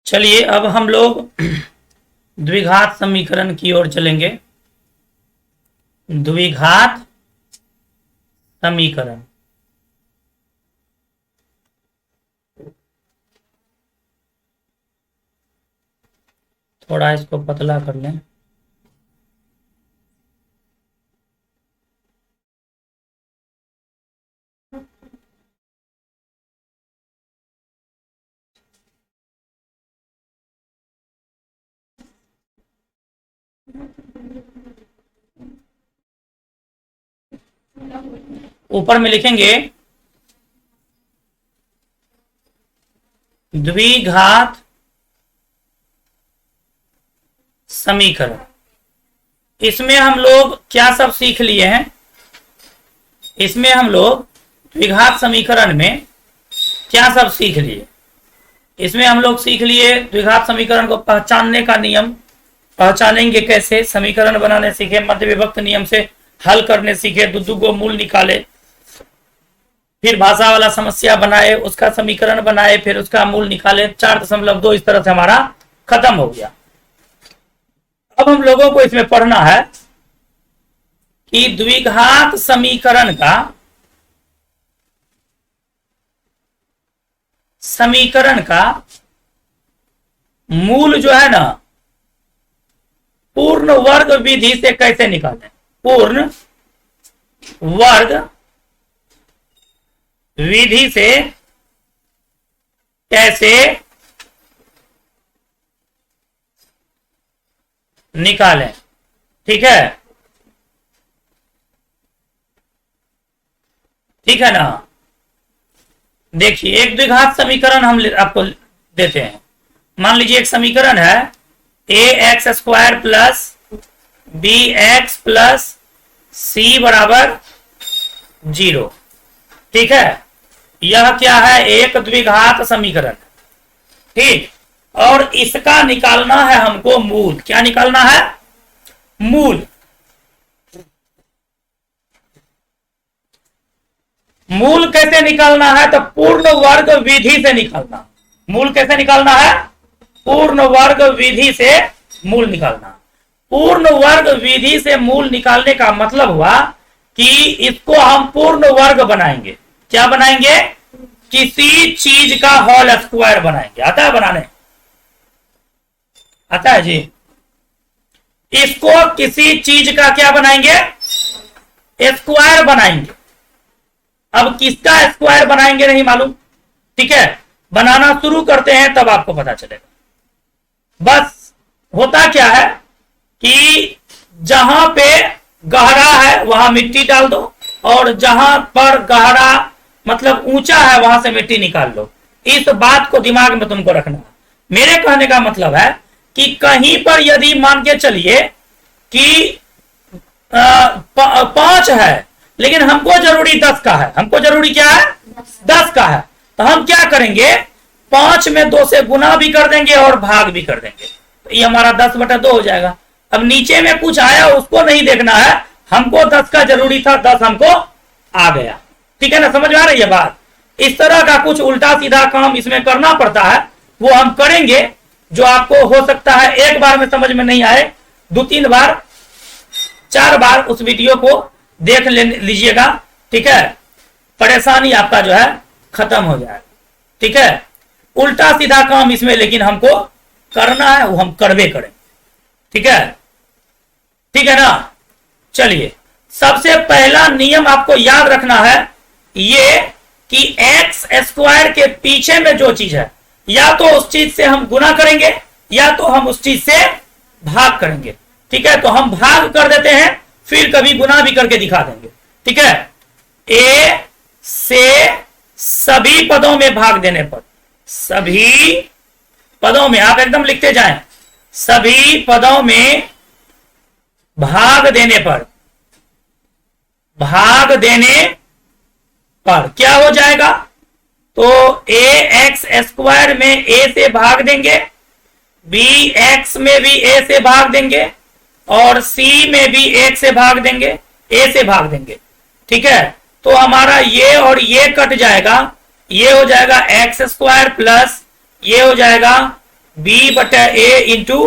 चलिए अब हम लोग द्विघात समीकरण की ओर चलेंगे। द्विघात समीकरण थोड़ा इसको पतला कर लें। ऊपर में लिखेंगे द्विघात समीकरण। इसमें हम लोग क्या सब सीख लिए हैं? इसमें हम लोग द्विघात समीकरण में क्या सब सीख लिए? इसमें हम लोग सीख लिए द्विघात समीकरण को पहचानने का नियम, पहचानेंगे कैसे, समीकरण बनाने सीखे, मध्य विभक्त नियम से हल करने सीखे, दुगो मूल निकाले, फिर भाषा वाला समस्या बनाए, उसका समीकरण बनाए, फिर उसका मूल निकाले, 4.2 इस तरह से हमारा खत्म हो गया। अब हम लोगों को इसमें पढ़ना है कि द्विघात समीकरण का मूल जो है ना, पूर्ण वर्ग विधि से कैसे निकालें। पूर्ण वर्ग विधि से कैसे निकालें, ठीक है? ठीक है ना? देखिए एक द्विघात समीकरण हम आपको देते हैं। मान लीजिए एक समीकरण है ax² plus bx plus c बराबर 0। ठीक है, यह क्या है? एक द्विघात समीकरण। ठीक, और इसका निकालना है हमको मूल। क्या निकालना है? मूल। मूल कैसे निकालना है? तो पूर्ण वर्ग विधि से निकालना। मूल कैसे निकालना है? पूर्ण वर्ग विधि से मूल निकालना। पूर्ण वर्ग विधि से मूल निकालने का मतलब हुआ कि इसको हम पूर्ण वर्ग बनाएंगे। क्या बनाएंगे? किसी चीज का होल स्क्वायर बनाएंगे। आता है बनाने? आता है जी? इसको किसी चीज का क्या बनाएंगे? स्क्वायर बनाएंगे। अब किसका स्क्वायर बनाएंगे नहीं मालूम। ठीक है, बनाना शुरू करते हैं तब आपको पता चलेगा। बस होता क्या है कि जहां पे गहरा है वहां मिट्टी डाल दो, और जहां पर गहरा मतलब ऊंचा है वहां से मिट्टी निकाल लो। इस बात को दिमाग में तुमको रखना। मेरे कहने का मतलब है कि कहीं पर यदि मान के चलिए कि 5 है, लेकिन हमको जरूरी 10 का है। हमको जरूरी क्या है? 10 का है। तो हम क्या करेंगे? 5 में 2 से गुना भी कर देंगे और भाग भी कर देंगे, तो ये हमारा 10/2 हो जाएगा। अब नीचे में कुछ आया उसको नहीं देखना है, हमको 10 का जरूरी था, 10 हमको आ गया। ठीक है ना? समझ में आ रही है बात? इस तरह का कुछ उल्टा सीधा काम इसमें करना पड़ता है, वो हम करेंगे, जो आपको हो सकता है एक बार में समझ में नहीं आए, 2-3 बार 4 बार उस वीडियो को देख लीजिएगा। ठीक है, परेशानी आपका जो है खत्म हो जाए। ठीक है, उल्टा सीधा काम इसमें लेकिन हमको करना है, वो हम करवे करें। ठीक है, ठीक है ना? चलिए, सबसे पहला नियम आपको याद रखना है ये कि x² के पीछे में जो चीज है, या तो उस चीज से हम गुना करेंगे या तो हम उस चीज से भाग करेंगे। ठीक है, तो हम भाग कर देते हैं, फिर कभी गुना भी करके दिखा देंगे। ठीक है, a से सभी पदों में भाग देने पर, सभी पदों में आप एकदम लिखते जाएं, सभी पदों में भाग देने पर, भाग देने पर क्या हो जाएगा? तो ax² में a से भाग देंगे, bx में भी a से भाग देंगे, और c में भी 1 से भाग देंगे, a से भाग देंगे। ठीक है, तो हमारा ये और ये कट जाएगा, ये हो जाएगा x² प्लस ये हो जाएगा बी बटे ए इंटू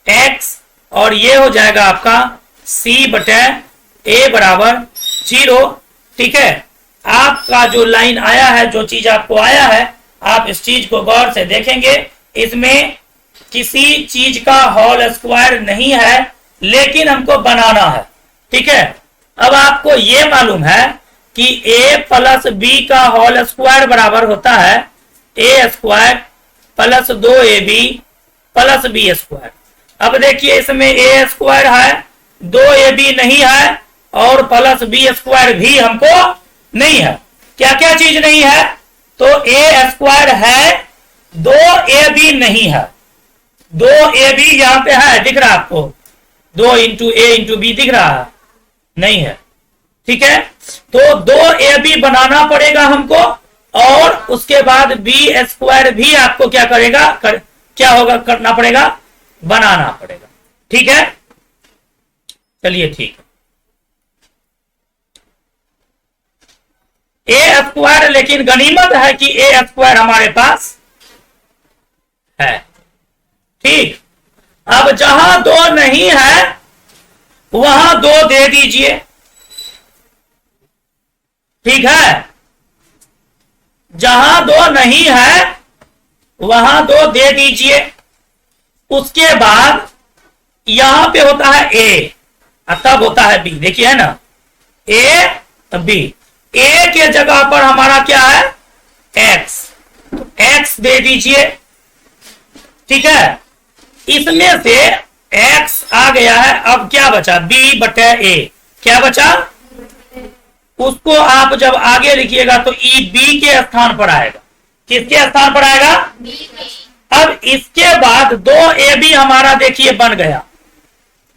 एक्स, और ये हो जाएगा आपका सी बटे ए बराबर 0। ठीक है, आपका जो लाइन आया है, जो चीज आपको आया है, आप इस चीज को गौर से देखेंगे। इसमें किसी चीज का होल स्क्वायर नहीं है, लेकिन हमको बनाना है। ठीक है, अब आपको ये मालूम है कि a प्लस बी का होल स्क्वायर बराबर होता है a square plus 2ab plus B square. अब देखिए इसमें a स्क्वायर है, 2ab नहीं है, और प्लस बी स्क्वायर भी हमको नहीं है। क्या क्या चीज नहीं है? तो a स्क्वायर है, 2ab नहीं है। 2ab यहां पे है, दिख रहा है आपको? 2 इंटू ए इंटू बी दिख रहा है? नहीं है। ठीक है, तो 2ab बनाना पड़ेगा हमको, और उसके बाद बी स्क्वायर भी आपको क्या करेगा, क्या होगा, करना पड़ेगा, बनाना पड़ेगा। ठीक है, चलिए ठीक है। ए स्क्वायर, लेकिन गनीमत है कि ए स्क्वायर हमारे पास है। ठीक, अब जहां 2 नहीं है वहां 2 दे दीजिए। ठीक है, जहां 2 नहीं है वहां 2 दे दीजिए। उसके बाद यहां पे होता है ए, तब होता है बी। देखिए है ना, ए बी। ए के जगह पर हमारा क्या है, एक्स, तो एक्स दे दीजिए। ठीक है, इसमें से एक्स आ गया है, अब क्या बचा, बी बटे ए। क्या बचा, उसको आप जब आगे लिखिएगा तो ई बी के स्थान पर आएगा। किसके स्थान पर आएगा? अब इसके बाद 2ab हमारा देखिए बन गया।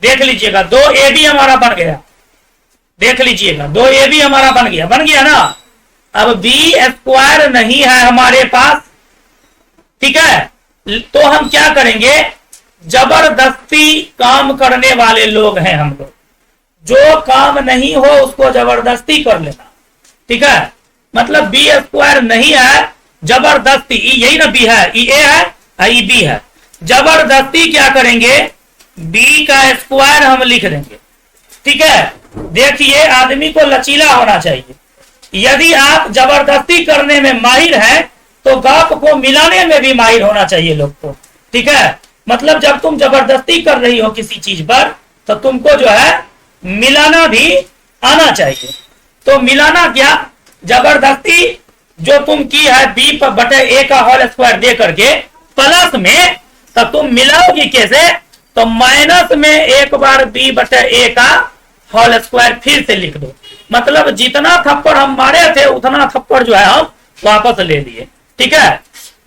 देख लीजिएगा 2ab हमारा बन गया, देख लीजिएगा 2ab हमारा बन गया ना। अब बी स्क्वायर नहीं है हमारे पास। ठीक है, तो हम क्या करेंगे, जबरदस्ती काम करने वाले लोग हैं हम लोग। जो काम नहीं हो उसको जबरदस्ती कर लेना। ठीक है, मतलब बी स्क्वायर नहीं है, जबरदस्ती, यही ना बी है, ई ए है, ई बी है, जबरदस्ती क्या करेंगे, बी का स्क्वायर हम लिख देंगे। ठीक है, देखिए आदमी को लचीला होना चाहिए। यदि आप जबरदस्ती करने में माहिर हैं तो गप को मिलाने में भी माहिर होना चाहिए लोग को। ठीक है, मतलब जब तुम जबरदस्ती कर रही हो किसी चीज पर तो तुमको जो है मिलाना भी आना चाहिए। तो मिलाना क्या, जबरदस्ती जो तुम की है बी बटे ए का होल स्क्वायर दे करके प्लस में, तब तुम मिलाओगी कैसे, तो माइनस में एक बार बी बटे ए का होल स्क्वायर फिर से लिख दो। मतलब जितना थप्पड़ हम मारे थे उतना थप्पड़ जो है हम वापस ले लिए। ठीक है,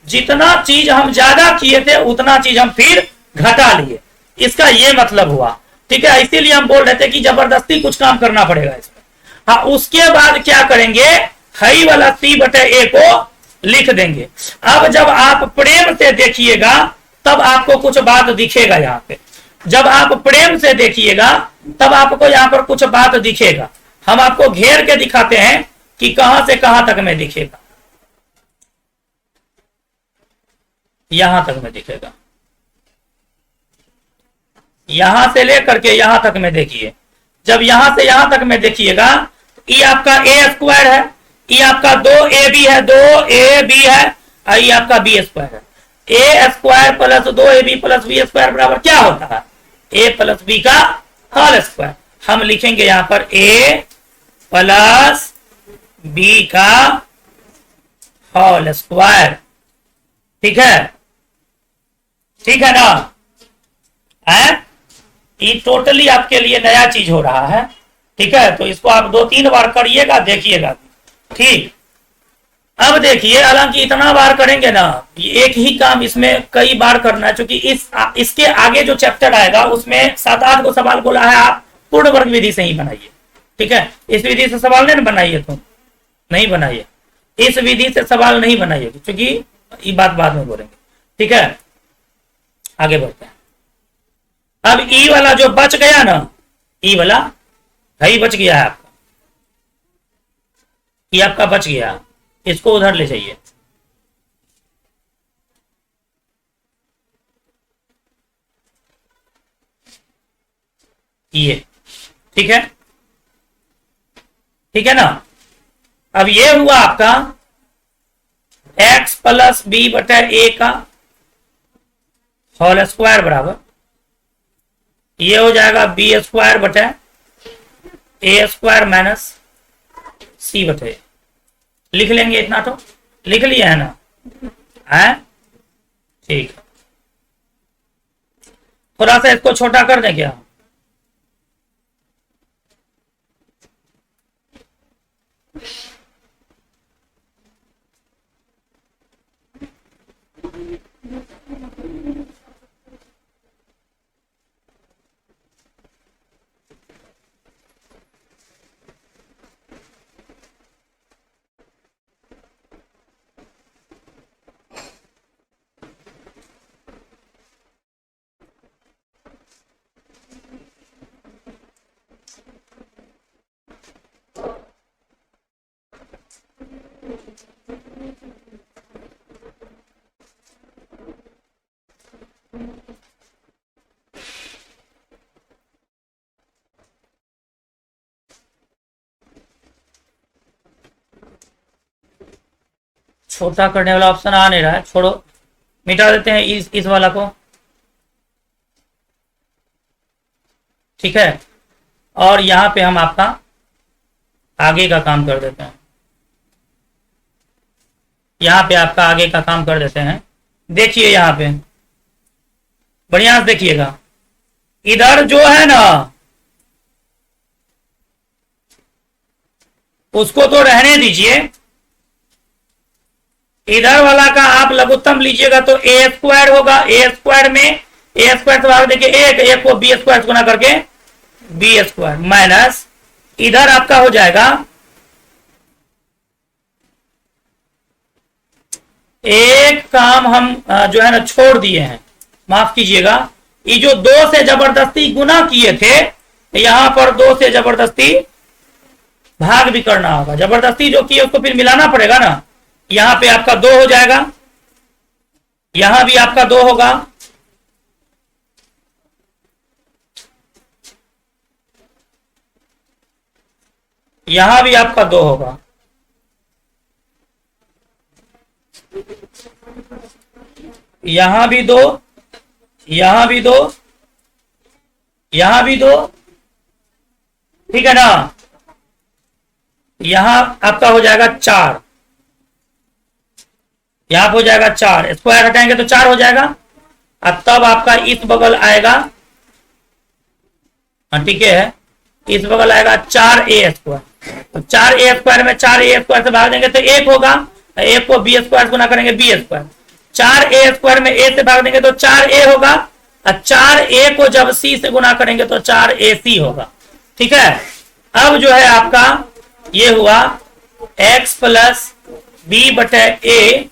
जितना चीज हम ज्यादा किए थे उतना चीज हम फिर घटा लिए, इसका ये मतलब हुआ। ठीक है, इसीलिए हम बोल रहे थे कि जबरदस्ती कुछ काम करना पड़ेगा इसमें। हाँ, उसके बाद क्या करेंगे, हई वाला सी बटे ए को लिख देंगे। अब जब आप प्रेम से देखिएगा तब आपको कुछ बात दिखेगा। यहाँ पे जब आप प्रेम से देखिएगा तब आपको यहाँ पर कुछ बात दिखेगा। हम आपको घेर के दिखाते हैं कि कहां से कहां तक में दिखेगा। यहां तक में दिखेगा, यहां से लेकर के यहां तक में देखिए। जब यहां से यहां तक में देखिएगा, ये आपका ए स्क्वायर है, ये आपका 2ab है, 2ab है, और ये आपका बी स्क्वायर है। A square plus 2ab plus B square बराबर क्या होता है, ए प्लस बी का होल स्क्वायर। हम लिखेंगे यहां पर ए प्लस बी का होल स्क्वायर। ठीक है, ठीक है ना, है ये टोटली आपके लिए नया चीज हो रहा है। ठीक है, तो इसको आप 2-3 बार करिएगा, देखिएगा। ठीक, अब देखिए, हालांकि इतना बार करेंगे ना, ये एक ही काम इसमें कई बार करना है, क्योंकि इसके आगे जो चैप्टर आएगा उसमें 7-8 को सवाल बोला है, आप पूर्ण वर्ग विधि से ही बनाइए। ठीक है, इस विधि से सवाल नहीं बनाइए, तुम नहीं बनाइए, इस विधि से सवाल नहीं बनाइए, क्योंकि ये बात बाद में बोलेंगे। ठीक है, आगे बढ़ते हैं। अब ई वाला जो बच गया ना, ई वाला भाई बच गया है आपका, ये आपका बच गया, इसको उधर ले जाइए। ये, ठीक है, ठीक है ना। अब ये हुआ आपका x प्लस बी बटा ए का होल स्क्वायर बराबर, ये हो जाएगा बी स्क्वायर बटा ए स्क्वायर माइनस सी बटा ए। लिख लेंगे, इतना तो लिख लिया है ना, है ठीक। थोड़ा सा इसको छोटा कर दें क्या, छोटा करने वाला ऑप्शन आ नहीं रहा है, छोड़ो, मिटा देते हैं इस वाला को, ठीक है। और यहां पे हम आपका आगे का काम कर देते हैं, यहां पे आपका आगे का काम कर देते हैं। देखिए यहां पे बढ़िया से देखिएगा, इधर जो है ना उसको तो रहने दीजिए, इधर वाला का आप लघुत्तम लीजिएगा तो ए स्क्वायर होगा, ए स्क्वायर में ए स्क्वायर से भाग देखिए एक को बी स्क्वायर से गुना करके बी स्क्वायर माइनस इधर आपका हो जाएगा एक काम हम जो है ना छोड़ दिए हैं, माफ कीजिएगा, ये जो दो से जबरदस्ती गुना किए थे यहां पर दो से जबरदस्ती भाग भी करना होगा, जबरदस्ती जो किए उसको फिर मिलाना पड़ेगा ना। यहां पे आपका दो हो जाएगा, यहां भी आपका दो होगा, यहां भी आपका दो होगा, यहां भी दो, यहां भी दो, यहां भी दो, ठीक है ना। यहां आपका हो जाएगा चार, यहां पर हो जाएगा चार, स्क्वायर हटाएंगे तो चार हो जाएगा, और तब आपका इस बगल आएगा, ठीक है, इस बगल आएगा चार ए स्क्वायर, तो चार ए स्क्वायर में चार ए स्क्वायर से भाग देंगे तो एक होगा, एक को बी स्क्वायर गुना करेंगे बी स्क्वायर, चार ए स्क्वायर में ए से भाग देंगे तो चार ए होगा, और चार ए को जब सी से गुना करेंगे तो चार ए सी होगा, ठीक है। अब जो है आपका ये हुआ x प्लस बी बटे ए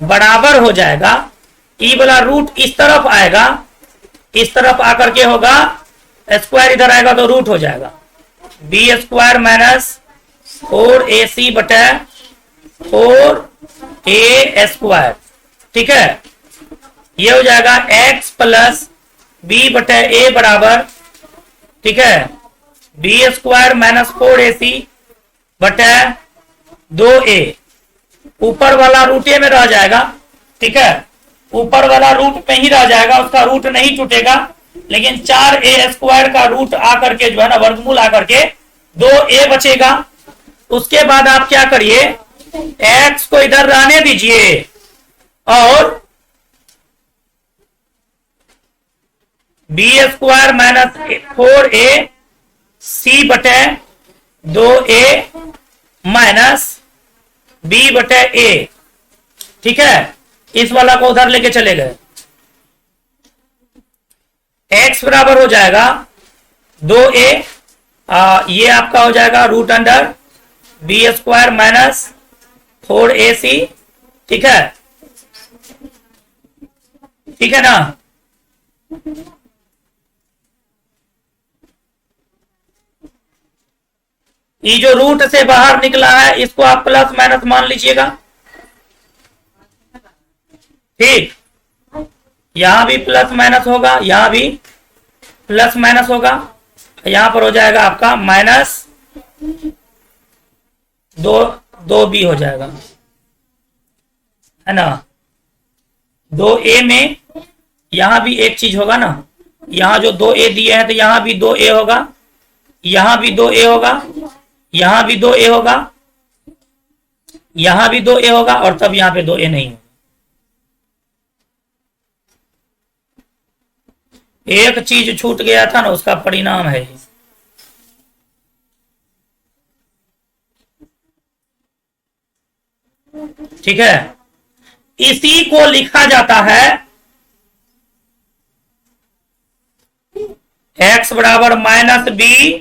बराबर हो जाएगा, ई वाला रूट इस तरफ आएगा, इस तरफ आकर के होगा स्क्वायर इधर आएगा तो रूट हो जाएगा बी स्क्वायर माइनस 4ac बटे 4a स्क्वायर, ठीक है। ये हो जाएगा x प्लस बी बटे ए बराबर, ठीक है, बी स्क्वायर माइनस 4ac बटे 2a, ऊपर वाला रूट ए में रह जाएगा, ठीक है, ऊपर वाला रूट में ही रह जाएगा, उसका रूट नहीं टूटेगा, लेकिन 4a स्क्वायर का रूट आकर के जो है ना वर्गमूल आकर के 2a बचेगा। उसके बाद आप क्या करिए, x को इधर रहने दीजिए और बी स्क्वायर माइनस 4a सी बटे 2a माइनस बी बटे ए, ठीक है, इस वाला को उधर लेके चले गए, x बराबर हो जाएगा 2a, ये आपका हो जाएगा root under B square minus 4ac, ठीक है, ठीक है ना। ये जो रूट से बाहर निकला है इसको आप प्लस माइनस मान लीजिएगा, ठीक, यहां भी प्लस माइनस होगा, यहां भी प्लस माइनस होगा, यहां पर हो जाएगा आपका माइनस 2b हो जाएगा, है ना। 2a में यहां भी एक चीज होगा ना, यहां जो 2a दिए हैं तो यहां भी 2a होगा, यहां भी 2a होगा, यहां भी 2a होगा, यहां भी 2a होगा, और तब यहां पे 2a नहीं होगा। एक चीज छूट गया था ना, उसका परिणाम है ये। ठीक है, इसी को लिखा जाता है x बराबर minus B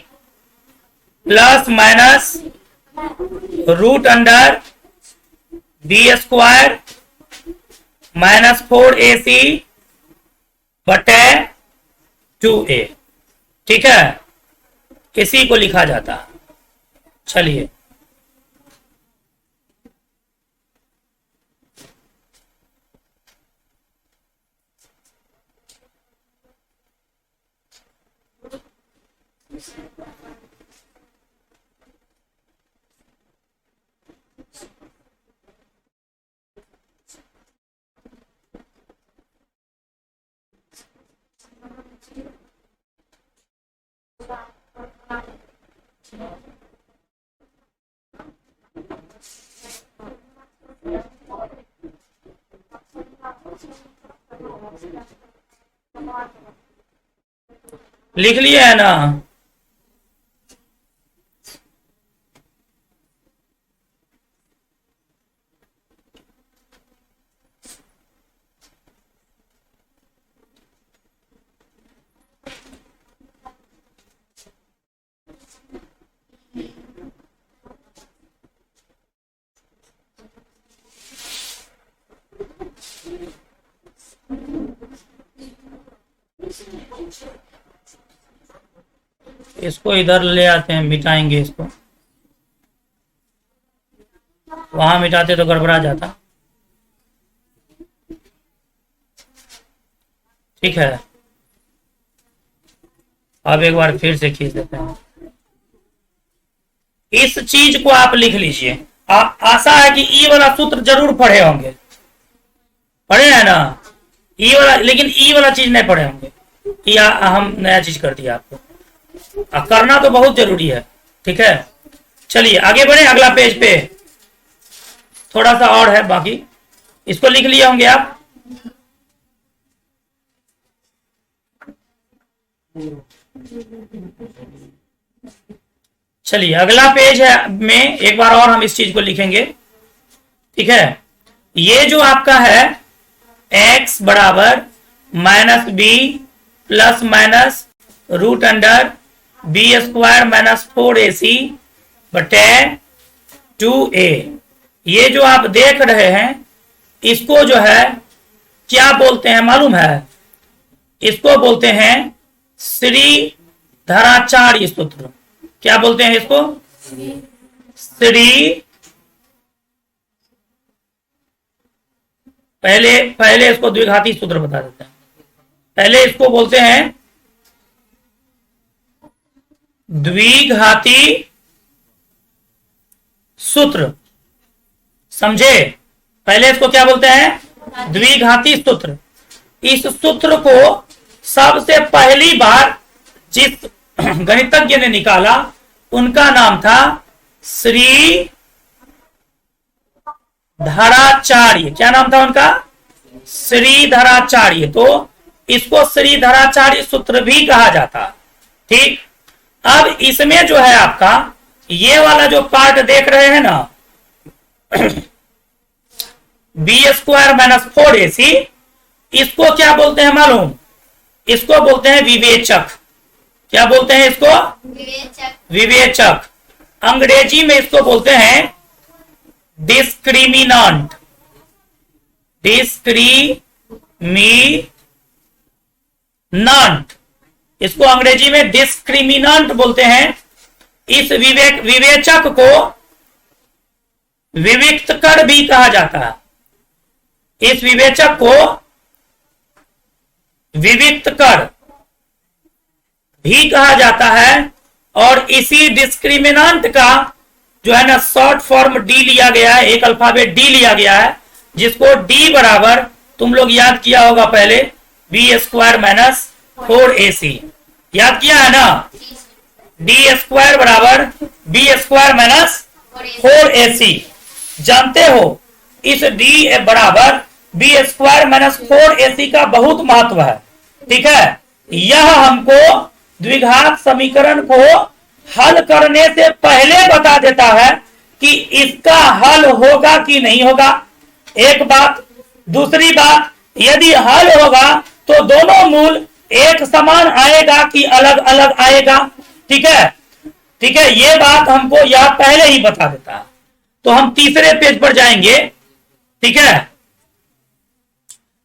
plus minus root under B square minus 4ac बटे 2a। ठीक है, इसी को लिखा जाता है। चलिए, लिख लिया है ना। इसको इधर ले आते हैं, मिटाएंगे इसको, वहां मिटाते तो गड़बड़ा जाता। ठीक है, अब एक बार फिर से खींच देते हैं। इस चीज को आप लिख लीजिए। आशा है कि ई वाला सूत्र जरूर पढ़े होंगे, पढ़े हैं ना ई वाला, लेकिन ई वाला चीज नहीं पढ़े होंगे। या हम नया चीज कर दिया आपको, करना तो बहुत जरूरी है। ठीक है, चलिए आगे बढ़े। अगला पेज पे थोड़ा सा और है बाकी, इसको लिख लिए होंगे आप। चलिए अगला पेज है में एक बार और हम इस चीज को लिखेंगे। ठीक है, ये जो आपका है x बराबर minus B plus minus root under B square minus 4ac बटे 2a, ये जो आप देख रहे हैं इसको जो है क्या बोलते हैं मालूम है? इसको बोलते हैं श्री धराचार्य सूत्र। क्या बोलते हैं इसको? श्री, पहले इसको द्विघाती सूत्र बता देते हैं। पहले इसको बोलते हैं द्विघाती सूत्र, समझे? पहले इसको क्या बोलते हैं? द्विघाती सूत्र। इस सूत्र को सबसे पहली बार जिस गणितज्ञ ने निकाला उनका नाम था श्री धराचार्य। क्या नाम था उनका? श्री धराचार्य। तो इसको श्री धराचार्य सूत्र भी कहा जाता। ठीक, अब इसमें जो है आपका ये वाला जो पार्ट देख रहे हैं ना, बी स्क्वायर माइनस 4ac, इसको क्या बोलते हैं मालूम? इसको बोलते हैं विवेचक। क्या बोलते हैं इसको? विवेचक। विवेचक। अंग्रेजी में इसको बोलते हैं डिस्क्रिमिनेंट। डिस्क्रिमिनेंट, इसको अंग्रेजी में डिस्क्रिमिनेंट बोलते हैं। इस विवेचक को विविक्त कर भी कहा जाता है। इस विवेचक को विविक्त कर, भी कहा जाता है, और इसी डिस्क्रिमिनांट का जो है ना शॉर्ट फॉर्म डी लिया गया है, एक अल्फाबेट डी लिया गया है, जिसको डी बराबर तुम लोग याद किया होगा पहले, बी स्क्वायर माइनस 4ac याद किया है ना। डी स्क्वायर बराबर बी स्क्वायर माइनस 4ac जानते हो, इस डी बराबर बी स्क्वायर माइनस 4ac का बहुत महत्व है। ठीक है, यह हमको द्विघात समीकरण को हल करने से पहले बता देता है कि इसका हल होगा कि नहीं होगा, एक बात। दूसरी बात, यदि हल होगा तो दोनों मूल एक समान आएगा कि अलग अलग आएगा। ठीक है, ठीक है, ये बात हमको यह पहले ही बता देता है। तो हम तीसरे पेज पर जाएंगे, ठीक है,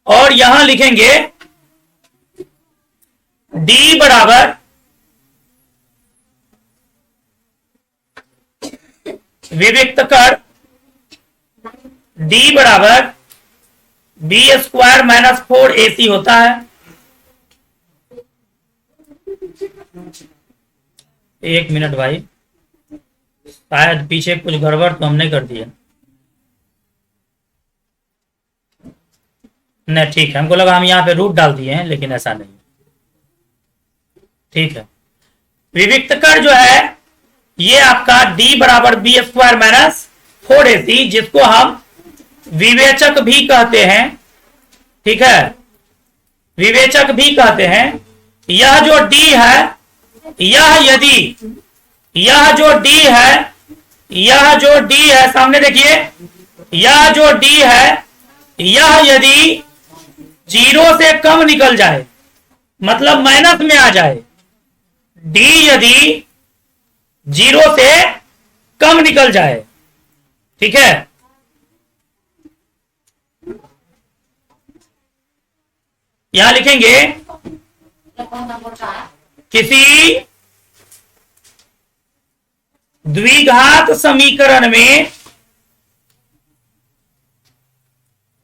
और यहां लिखेंगे d बराबर विविक्त कर d बराबर बी स्क्वायर माइनस 4ac होता है। एक मिनट भाई, शायद पीछे कुछ गड़बड़ तो हमने कर दिया। नहीं ठीक है, हमको लगा हम यहाँ पे रूट डाल दिए हैं, लेकिन ऐसा नहीं। ठीक है, विविक्त कर जो है ये आपका d बराबर बी स्क्वायर माइनस 4ac, जिसको हम विवेचक भी कहते हैं। ठीक है, विवेचक भी कहते हैं। यह जो d है, यह यदि यह जो d है, यह जो d है, सामने देखिए, यह जो d है, यह यदि 0 से कम निकल जाए, मतलब माइनस में आ जाए, d यदि 0 से कम निकल जाए, ठीक है, यहां लिखेंगे किसी द्विघात समीकरण में,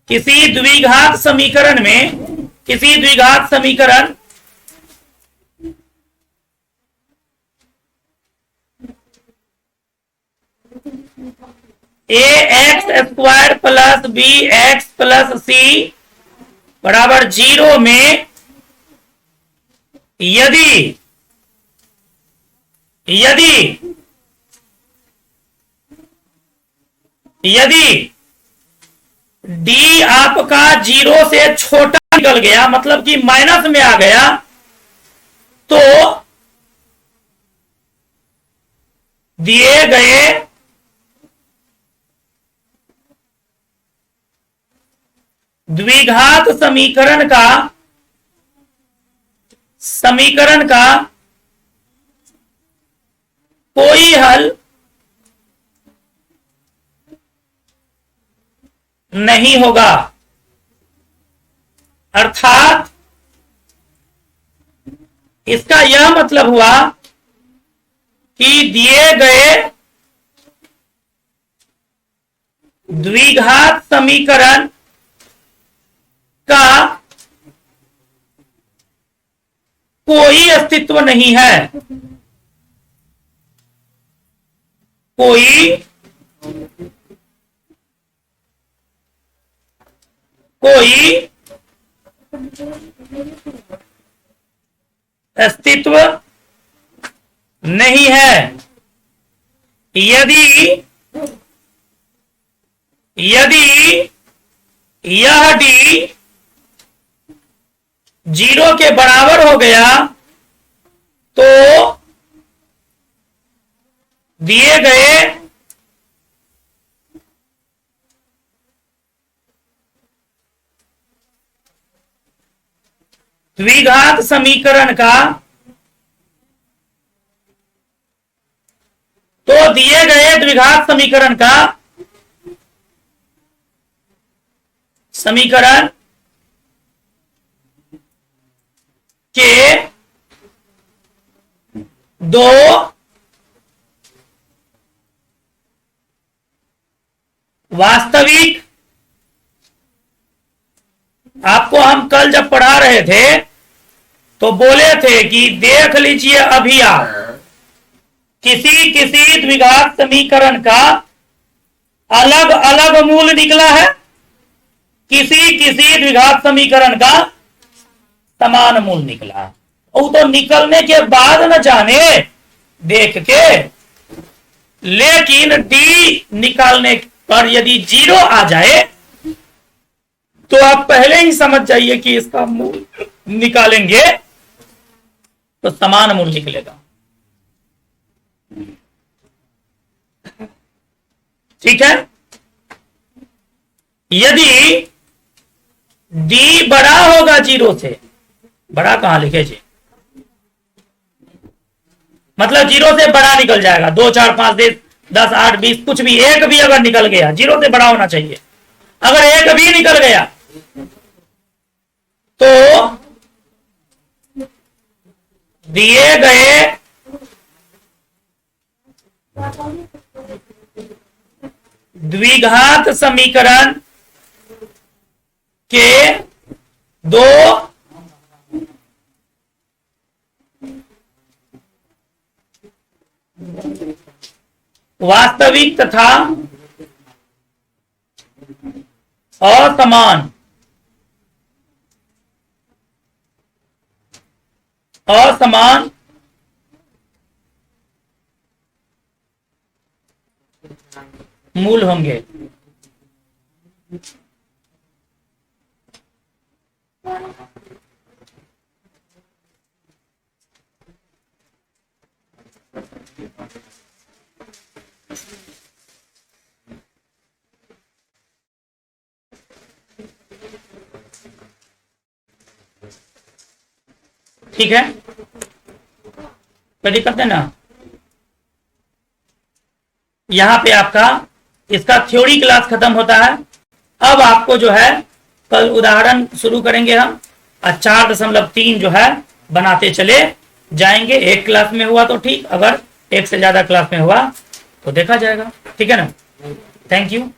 किसी द्विघात समीकरण में, किसी द्विघात समीकरण A X square plus B X plus C बराबर 0 में यदि यदि यदि डी आपका 0 से छोटा निकल गया, मतलब कि माइनस में आ गया, तो दिए गए द्विघात समीकरण का कोई हल नहीं होगा। अर्थात इसका यह मतलब हुआ कि दिए गए द्विघात समीकरण का कोई अस्तित्व नहीं है, कोई अस्तित्व नहीं है। यदि यह डी 0 के बराबर हो गया, तो दिए गए द्विघात समीकरण का समीकरण के दो वास्तविक, आपको हम कल जब पढ़ा रहे थे तो बोले थे कि देख लीजिए अभी आप किसी किसी द्विघात समीकरण का अलग अलग मूल निकला है, किसी किसी द्विघात समीकरण का समान मूल निकला है। वो तो निकलने के बाद न जाने देख के, लेकिन डी निकालने पर यदि 0 आ जाए तो आप पहले ही समझ जाइए कि इसका मूल निकालेंगे तो समान मूल निकलेगा। ठीक है। यदि डी बड़ा होगा 0 से, बड़ा कहां लिखे जी, मतलब 0 से बड़ा निकल जाएगा, 2 4 5 10 8 20 कुछ भी, एक भी अगर निकल गया 0 से बड़ा होना चाहिए। अगर एक भी निकल गया तो दिए गए द्विघात समीकरण के दो वास्तविक तथा असमान मूल होंगे। ठीक है, कोई दिक्कत है ना। यहां पे आपका इसका थ्योरी क्लास खत्म होता है। अब आपको जो है कल उदाहरण शुरू करेंगे हम, 4.3 जो है बनाते चले जाएंगे। एक क्लास में हुआ तो ठीक, अगर एक से ज्यादा क्लास में हुआ तो देखा जाएगा। ठीक है ना। Thank you.